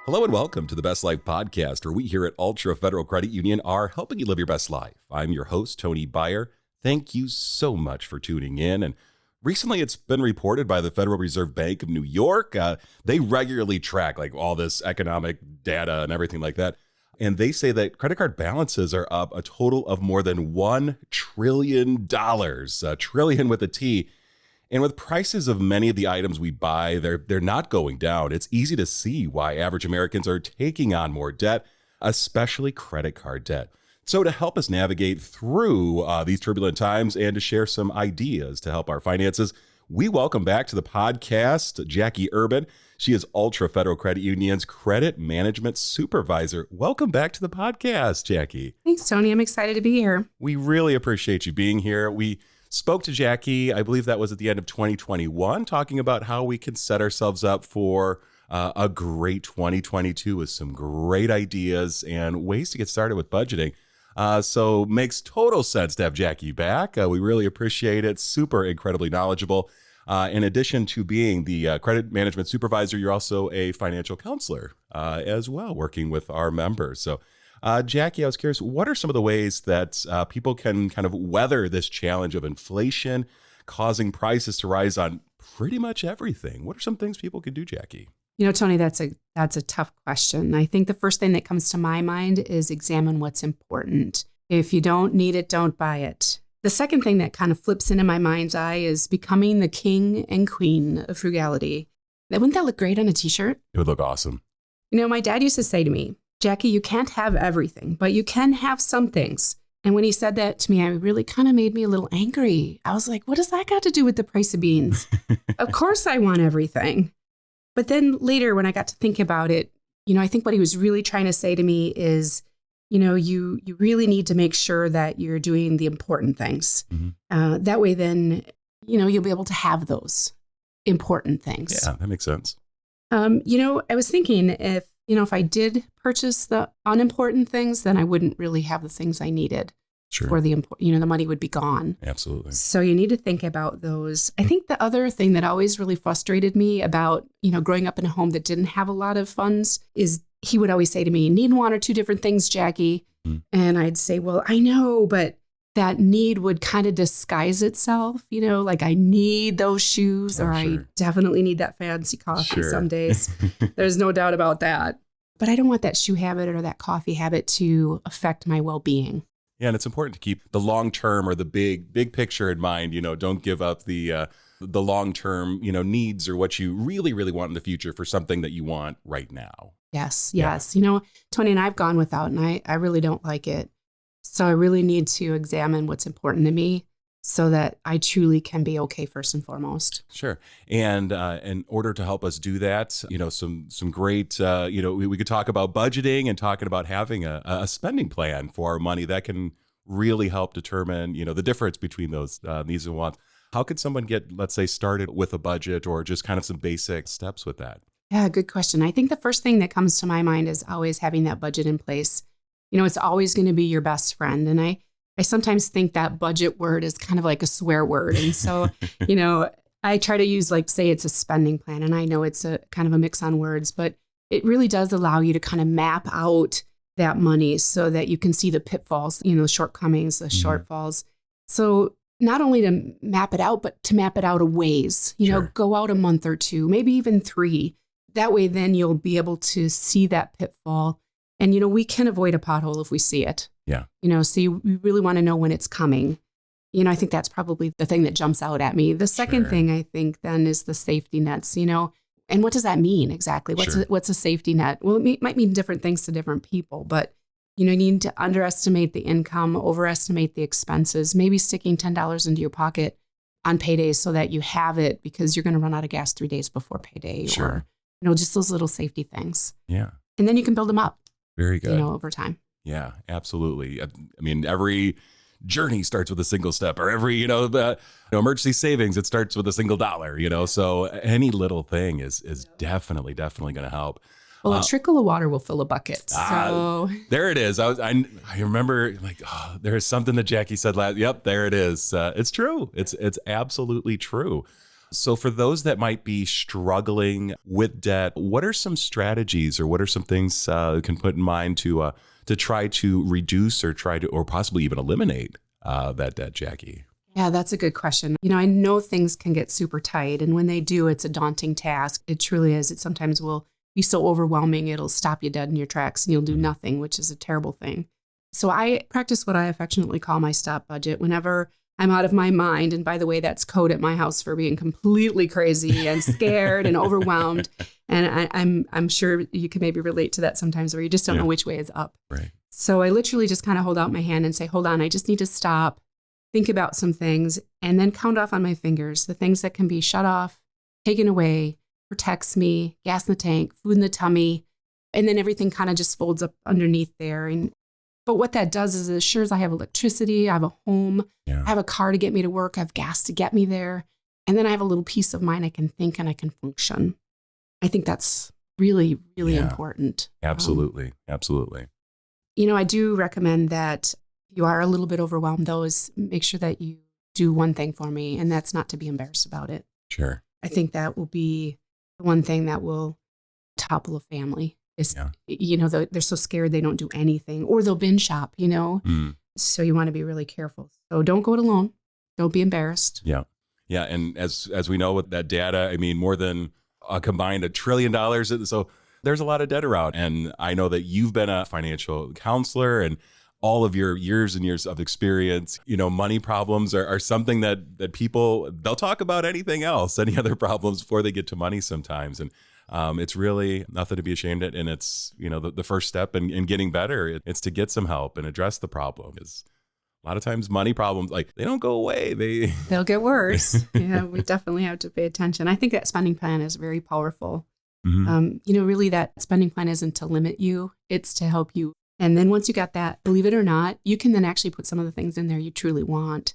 Hello and welcome to the Best Life Podcast, where we here at Altra Federal Credit Union are helping you live your best life. I'm your host, Tony Beyer. Thank you so much for tuning in. And recently it's been reported by the Federal Reserve Bank of New York. They regularly track like all this economic data and everything like that. And they say that credit card balances are up a total of more than $1 trillion, a trillion with a T. And with prices of many of the items we buy, they're not going down. It's easy to see why average Americans are taking on more debt, especially credit card debt. So to help us navigate through these turbulent times and to share some ideas to help our finances, we welcome back to the podcast Jackie Urban. She is Altra Federal Credit Union's Credit Management Supervisor. Welcome back to the podcast, Jackie. Thanks, Tony. I'm excited to be here. We really appreciate you being here. We spoke to Jackie, I believe that was at the end of 2021, talking about how we can set ourselves up for a great 2022 with some great ideas and ways to get started with budgeting. So makes total sense to have Jackie back. We really appreciate it. Super incredibly knowledgeable. In addition to being the credit management supervisor, you're also a financial counselor as well, working with our members. So Jackie, I was curious, what are some of the ways that people can kind of weather this challenge of inflation causing prices to rise on pretty much everything? What are some things people could do, Jackie? You know, Tony, that's a tough question. I think the first thing that comes to my mind is examine what's important. If you don't need it, don't buy it. The second thing that kind of flips into my mind's eye is becoming the king and queen of frugality. Wouldn't that look great on a t-shirt? It would look awesome. You know, my dad used to say to me, Jackie, you can't have everything, but you can have some things. And when he said that to me, it really kind of made me a little angry. I was like, what does that got to do with the price of beans? Of course I want everything. But then later when I got to think about it, you know, I think what he was really trying to say to me is, you know, you really need to make sure that you're doing the important things. Mm-hmm. That way then, you know, you'll be able to have those important things. Yeah, that makes sense. You know, I was thinking if I did purchase the unimportant things, then I wouldn't really have the things I needed. Sure. For the money would be gone. Absolutely. So you need to think about those. I think the other thing that always really frustrated me about, growing up in a home that didn't have a lot of funds is he would always say to me, need one or two different things, Jackie. Mm. And I'd say, well, I know, but that need would kind of disguise itself, like I need those shoes or sure. I definitely need that fancy coffee some days. There's no doubt about that. But I don't want that shoe habit or that coffee habit to affect my well-being. Yeah, and it's important to keep the long-term or the big picture in mind. Don't give up the long-term, needs or what you really, really want in the future for something that you want right now. Yes. Yeah. Tony and I've gone without, and I really don't like it. So I really need to examine what's important to me so that I truly can be okay first and foremost. Sure. And in order to help us do that, some great, we could talk about budgeting and talking about having a spending plan for our money that can really help determine, the difference between those needs and wants. How could someone get, let's say, started with a budget or just kind of some basic steps with that? Yeah, good question. I think the first thing that comes to my mind is always having that budget in place. It's always going to be your best friend. And I sometimes think that budget word is kind of like a swear word. And so, I try to use say it's a spending plan. And I know it's a kind of a mix on words, but it really does allow you to kind of map out that money so that you can see the pitfalls, the shortcomings, the shortfalls. So not only to map it out, but to map it out a ways, Sure. Go out a month or two, maybe even 3. That way, then you'll be able to see that pitfall. And, we can avoid a pothole if we see it. Yeah. So you really want to know when it's coming. I think that's probably the thing that jumps out at me. The second Sure. thing I think then is the safety nets, and what does that mean exactly? What's a safety net? Well, it might mean different things to different people, but, you need to underestimate the income, overestimate the expenses, maybe sticking $10 into your pocket on paydays so that you have it because you're going to run out of gas 3 days before payday Sure. or, just those little safety things. Yeah. And then you can build them up. Very good. Over time. Yeah, absolutely. I mean, every journey starts with a single step, or every, emergency savings, it starts with a single dollar, so any little thing is definitely going to help. Well, a trickle of water will fill a bucket. So there it is. I remember there's something that Jackie said last. Yep, there it is. It's true. It's absolutely true. So for those that might be struggling with debt, what are some strategies or what are some things you can put in mind to try to reduce or possibly even eliminate that debt, Jackie? Yeah, that's a good question. I know things can get super tight, and when they do, it's a daunting task. It truly is. It sometimes will be so overwhelming, it'll stop you dead in your tracks and you'll do nothing, which is a terrible thing. So I practice what I affectionately call my stop budget whenever I'm out of my mind. And by the way, that's code at my house for being completely crazy and scared and overwhelmed. And I'm sure you can maybe relate to that sometimes where you just don't know which way is up. Right. So I literally just kind of hold out my hand and say, hold on, I just need to stop, think about some things, and then count off on my fingers the things that can be shut off, taken away, protects me, gas in the tank, food in the tummy, and then everything kind of just folds up underneath there. But what that does is it assures I have electricity, I have a home, I have a car to get me to work, I have gas to get me there, and then I have a little peace of mind. I can think and I can function. I think that's really, really important. Absolutely. Absolutely. I do recommend that if you are a little bit overwhelmed, though, is make sure that you do one thing for me, and that's not to be embarrassed about it. Sure. I think that will be the one thing that will topple a family. They're so scared they don't do anything, or they'll binge shop, So you want to be really careful. So don't go it alone. Don't be embarrassed. Yeah. Yeah. And as we know with that data, I mean, more than a combined $1 trillion. So there's a lot of debt around. And I know that you've been a financial counselor and all of your years and years of experience, money problems are something that people, they'll talk about anything else, any other problems before they get to money sometimes. And it's really nothing to be ashamed of. And it's, the first step in getting better. It's to get some help and address the problem. Is a lot of times money problems, they don't go away. They'll get worse. Yeah, we definitely have to pay attention. I think that spending plan is very powerful. Mm-hmm. Really that spending plan isn't to limit you. It's to help you. And then once you got that, believe it or not, you can then actually put some of the things in there you truly want.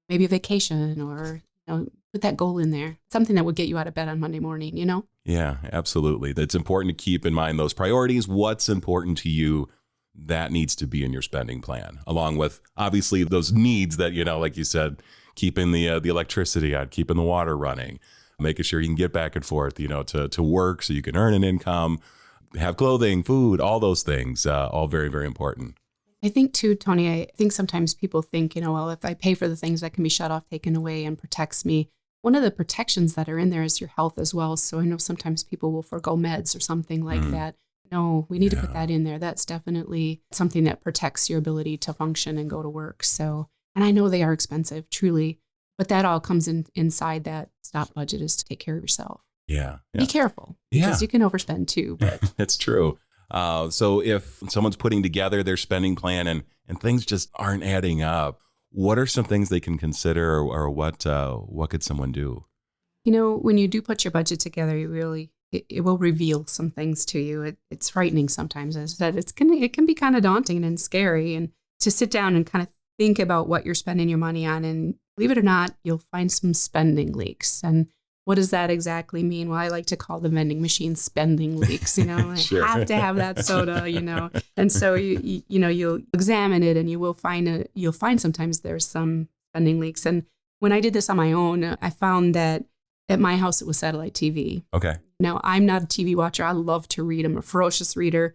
Maybe a vacation or put that goal in there. Something that would get you out of bed on Monday morning, Yeah, absolutely. It's important to keep in mind those priorities. What's important to you that needs to be in your spending plan, along with obviously those needs that, like you said, keeping the electricity on, keeping the water running, making sure you can get back and forth, to work so you can earn an income, have clothing, food, all those things, all very, very important. I think too, Tony, I think sometimes people think, well, if I pay for the things that can be shut off, taken away and protects me, one of the protections that are in there is your health as well. So I know sometimes people will forego meds or something like that. No, we need to put that in there. That's definitely something that protects your ability to function and go to work. So, and I know they are expensive, truly, but that all comes inside that stop budget is to take care of yourself. Yeah. Be careful because you can overspend too. But it's true. So if someone's putting together their spending plan and things just aren't adding up, what are some things they can consider or what could someone do? When you do put your budget together, it will reveal some things to you. It's frightening sometimes. As I said, it can be kind of daunting and scary. And to sit down and kind of think about what you're spending your money on. And believe it or not, you'll find some spending leaks. And what does that exactly mean? Well, I like to call the vending machine spending leaks, Sure. I have to have that soda, And so you'll examine it and you'll find sometimes there's some spending leaks. And when I did this on my own, I found that at my house it was satellite TV. Okay. Now, I'm not a TV watcher. I love to read. I'm a ferocious reader.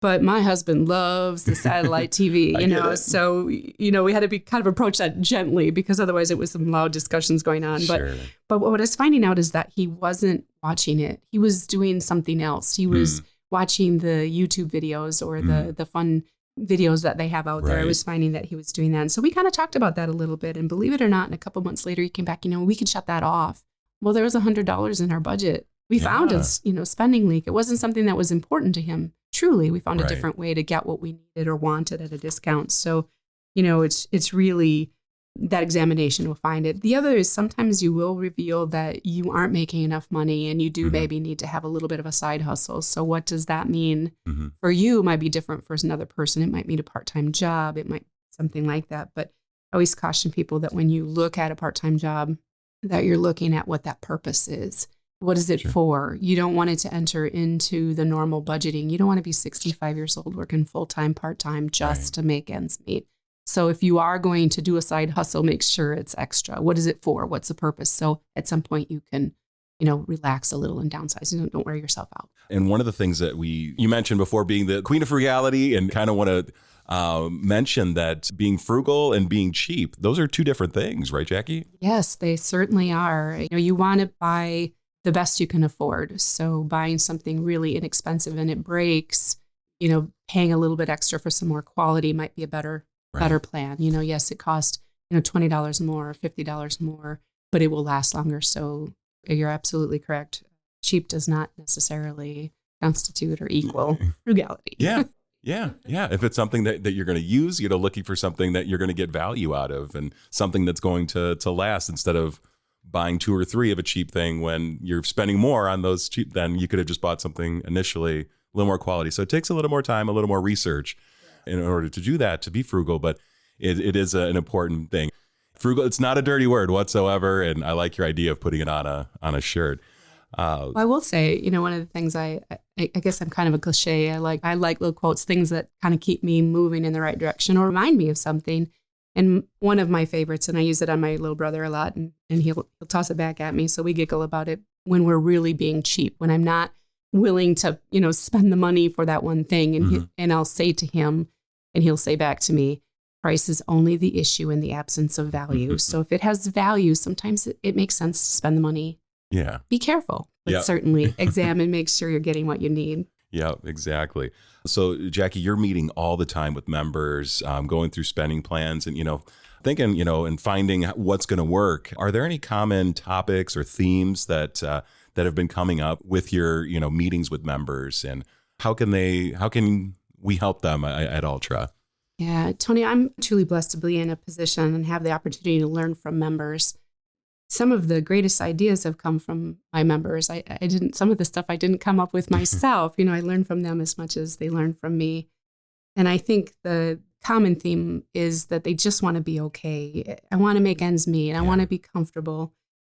But my husband loves the satellite TV, So, we had to be kind of approach that gently because otherwise it was some loud discussions going on. Sure. But what I was finding out is that he wasn't watching it. He was doing something else. He was watching the YouTube videos or the fun videos that they have out there. I was finding that he was doing that. And so we kind of talked about that a little bit. And believe it or not, and a couple months later, he came back, we can shut that off. Well, there was $100 in our budget. We found a spending leak. It wasn't something that was important to him. Truly, we found a different way to get what we needed or wanted at a discount. So, it's really that examination will find it. The other is sometimes you will reveal that you aren't making enough money and you do maybe need to have a little bit of a side hustle. So what does that mean? For you, it might be different for another person. It might mean a part-time job. It might be something like that. But I always caution people that when you look at a part-time job, that you're looking at what that purpose is. What is it for? You don't want it to enter into the normal budgeting. You don't want to be 65 years old working full-time, part-time just to make ends meet. So if you are going to do a side hustle, make sure it's extra. What is it for? What's the purpose? So at some point you can, relax a little and downsize. Don't wear yourself out. And one of the things that you mentioned before, being the queen of frugality, and kind of want to mention that being frugal and being cheap, those are two different things, right, Jackie? Yes, they certainly are. You want to buy the best you can afford. So buying something really inexpensive and it breaks, paying a little bit extra for some more quality might be a better plan. Yes, it costs, $20 more, $50 more, but it will last longer. So you're absolutely correct. Cheap does not necessarily constitute or equal frugality. Yeah. If it's something that you're going to use, looking for something that you're going to get value out of and something that's going to last, instead of buying 2 or 3 of a cheap thing when you're spending more on those cheap, then you could have just bought something initially a little more quality. So it takes a little more time, a little more research in order to do that, to be frugal, but it is an important thing. Frugal, it's not a dirty word whatsoever, and I like your idea of putting it on a shirt. Well, I will say, one of the things I guess I'm kind of a cliche. I like little quotes, things that kind of keep me moving in the right direction or remind me of something. And one of my favorites, and I use it on my little brother a lot, and he'll toss it back at me. So we giggle about it when we're really being cheap, when I'm not willing to, spend the money for that one thing. And and I'll say to him, and he'll say back to me, price is only the issue in the absence of value. So if it has value, sometimes it makes sense to spend the money. Yeah. Be careful, but certainly examine, make sure you're getting what you need. Yeah, exactly. So Jackie, you're meeting all the time with members, going through spending plans and, thinking, and finding what's going to work. Are there any common topics or themes that have been coming up with your, meetings with members, and how can we help them at Altra? Yeah, Tony, I'm truly blessed to be in a position and have the opportunity to learn from members. Some of the greatest ideas have come from my members. Some of the stuff I didn't come up with myself. I learned from them as much as they learned from me. And I think the common theme is that they just want to be okay. I want to make ends meet, and I want to be comfortable.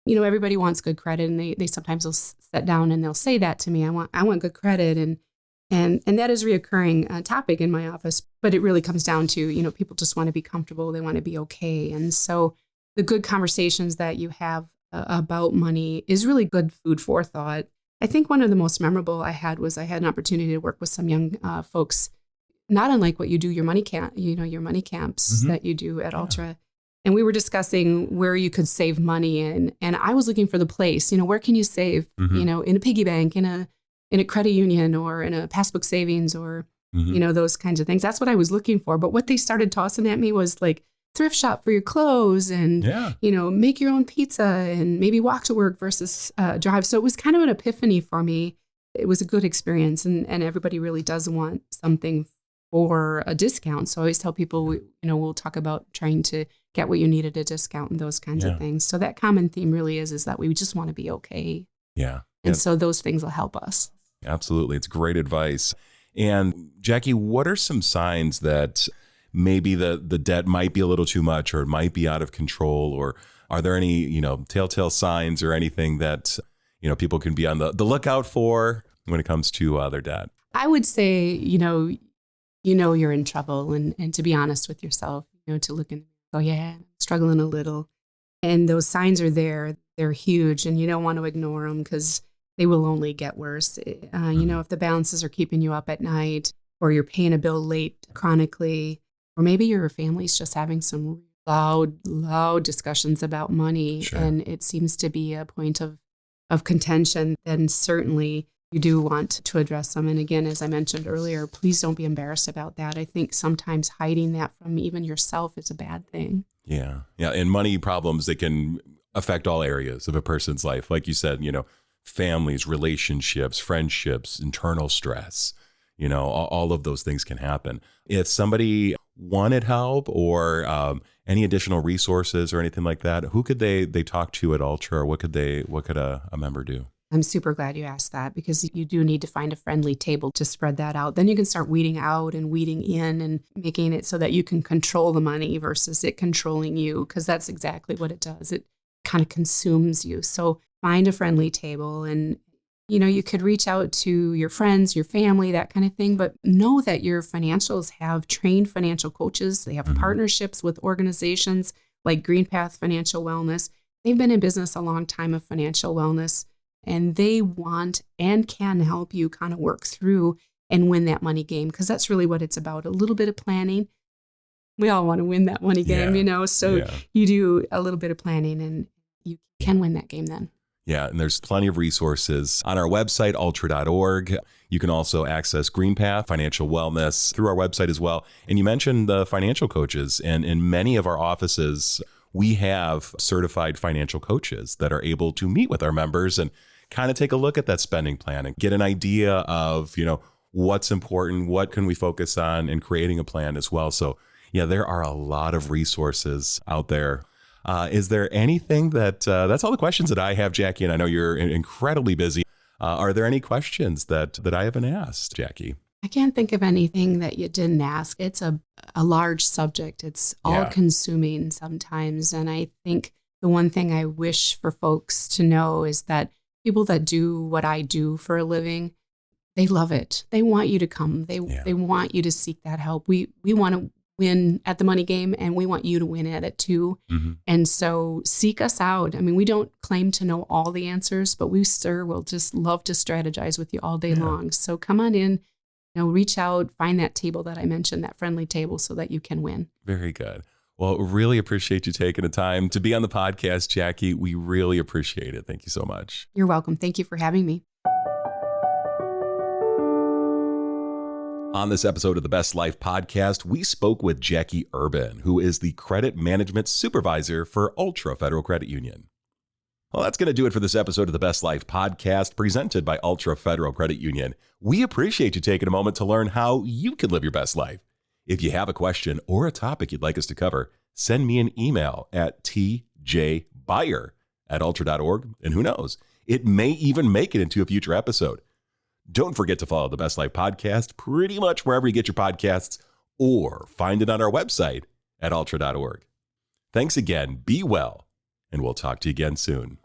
Everybody wants good credit, and they sometimes will sit down and they'll say that to me. I want good credit, and that is a reoccurring topic in my office. But it really comes down to, people just want to be comfortable. They want to be okay. And so the good conversations that you have about money is really good food for thought. I think one of the most memorable I had an opportunity to work with some young folks, not unlike what you do, your money camps that you do at Altra. And we were discussing where you could save money, and I was looking for the place, where can you save, in a piggy bank, in a credit union, or in a passbook savings, or, those kinds of things. That's what I was looking for. But what they started tossing at me was like, thrift shop for your clothes, and, make your own pizza, and maybe walk to work versus drive. So it was kind of an epiphany for me. It was a good experience, and everybody really does want something for a discount. So I always tell people, we'll talk about trying to get what you need at a discount and those kinds of things. So that common theme really is that we just want to be okay. Yeah. And so those things will help us. Absolutely. It's great advice. And Jackie, what are some signs that maybe the debt might be a little too much, or it might be out of control? Or are there any, telltale signs or anything that, people can be on the lookout for when it comes to their debt? I would say, you're in trouble, and to be honest with yourself, to look and go, I'm struggling a little. And those signs are there. They're huge, and you don't want to ignore them because they will only get worse. If the balances are keeping you up at night, or you're paying a bill late chronically, or maybe your family's just having some loud discussions about money, and it seems to be a point of contention, then certainly you do want to address them. And again, as I mentioned earlier, please don't be embarrassed about that. I think sometimes hiding that from even yourself is a bad thing. Yeah. And money problems, they can affect all areas of a person's life. Like you said, families, relationships, friendships, internal stress, all of those things can happen. If somebody wanted help, or any additional resources or anything like that, who could they talk to at Altra, or what could a member do? I'm super glad you asked that, because you do need to find a friendly table to spread that out. Then you can start weeding out and weeding in, and making it so that you can control the money versus it controlling you, because that's exactly what it does. It kind of consumes you. So find a friendly table, and You could reach out to your friends, your family, that kind of thing, but know that your financials have trained financial coaches. They have partnerships with organizations like GreenPath Financial Wellness. They've been in business a long time of financial wellness, and they want and can help you kind of work through and win that money game, because that's really what it's about. A little bit of planning. We all want to win that money game, so you do a little bit of planning and you can win that game then. Yeah, and there's plenty of resources on our website, altra.org. You can also access GreenPath Financial Wellness through our website as well. And you mentioned the financial coaches, and in many of our offices, we have certified financial coaches that are able to meet with our members and kind of take a look at that spending plan and get an idea of, what's important, what can we focus on, and creating a plan as well. So yeah, there are a lot of resources out there. Is there anything that's all the questions that I have, Jackie, and I know you're incredibly busy. Are there any questions that I haven't asked, Jackie? I can't think of anything that you didn't ask. It's a large subject. It's all consuming sometimes. And I think the one thing I wish for folks to know is that people that do what I do for a living, they love it. They want you to come. They want you to seek that help. We want to win at the money game, and we want you to win at it too. And so seek us out. I mean, we don't claim to know all the answers, but we will just love to strategize with you all day long. So come on in, reach out, find that table that I mentioned, that friendly table, so that you can win. Very good. Well, really appreciate you taking the time to be on the podcast, Jackie. We really appreciate it. Thank you so much. You're welcome. Thank you for having me. On this episode of the Best Life podcast, we spoke with Jackie Urban, who is the Credit Management Supervisor for Altra Federal Credit Union. Well, that's going to do it for this episode of the Best Life podcast presented by Altra Federal Credit Union. We appreciate you taking a moment to learn how you can live your best life. If you have a question or a topic you'd like us to cover, send me an email at tjbuyer@altra.org, and who knows, it may even make it into a future episode. Don't forget to follow the Best Life podcast pretty much wherever you get your podcasts, or find it on our website at altra.org. Thanks again, be well, and we'll talk to you again soon.